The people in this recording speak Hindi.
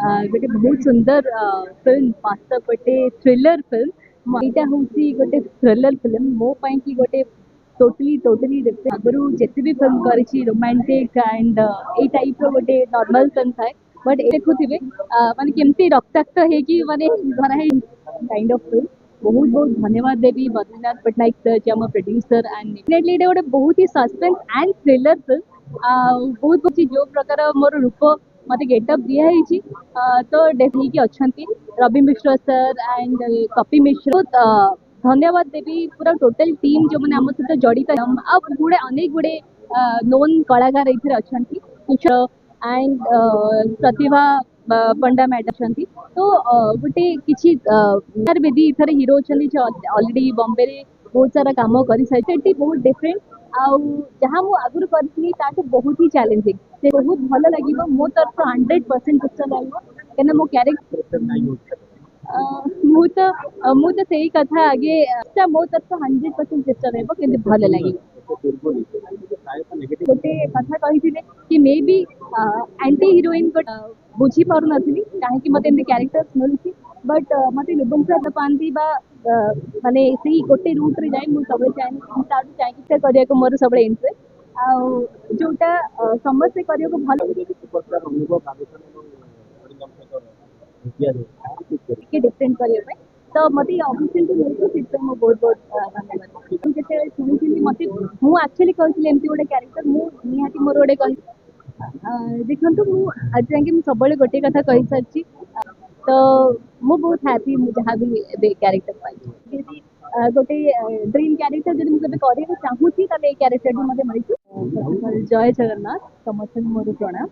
गोटे बहुत सुंदर फिल्म वास्तव गोटे थ्रिलर फिल्म यहाँ हूँ गोटे थ्रिलर फिल्म मो पाई कि गोटे टोटली टोटली आगु जिते भी फिल्म करी रोमांटिक एंड ए टाइप रो गोटे नॉर्मल फिल्म थाए बट देखुवे माने केमती रक्ताक्त होगी माने काइंड ऑफ फिल्म बहुत बहुत धन्यवाद देवी बद्रीनाथ पट्टनायक सर जे आम प्रोड्यूसर एंड डेफिनेटली गोटे बहुत ही सस्पेंस एंड थ्रिलर फिल्म बहुत बहुत जो प्रकार मोर रूप मत गेटअप दिखाई तो देखिए अच्छा रवि मिश्र सर एंड कपि मिश्र धन्यवाद देवी पूरा टोटल टीम जो मैंने आम सहित जड़ित गुड़े अनेक गुड़े नोन कलाकार ये अच्छा कुछ एंड प्रतिभा पंडा मैडम अच्छा तो गोटे किसी बेदी इथर हिरो अच्छा अलरेडी बॉम्बे रे बहुत सारा काम कर सारी बहुत डिफरेंट आउ जहाँ मुझे आगुरी करी बहुत ही चैलेंजिंग से बहुत भल लगे मो तरफ 100% पिक्चर लगे कहीं मो क्यारेक्टर मु तो सही कथा आगे मो तरफ 100% पिक्चर रहा कि भल लगे गोटे कथा कही कि मे बी एंटी हिरोइन बुझी पार नी कहीं मत क्यारेक्टर मिलूँ बट मत लुबन सर पाती माने से गोटे रूट्रे जाए मुझे सब चाहे करने को मोर सब इंटरेस्ट जोटा समस्ते करने को भल डिफरेंट करने तो मत अपरचुनिटी मिलता से बहुत बहुत धन्यवाद जिते शुणी मत मुझे एक्चुअली कहती एमती गोटे क्यारेक्टर मुझे निहाती मोर गोटे देखो आज जाए सब गोटे कथा कही सारी तो मु बहुत हैप्पी जहाँ भी क्यारेक्टर पाई गोटे ड्रीम क्यारेक्टर जब मुझे करने चाहूँगी क्यारेक्टर भी मतलब मिली जय जगन्नाथ समस्त मोर प्रणाम।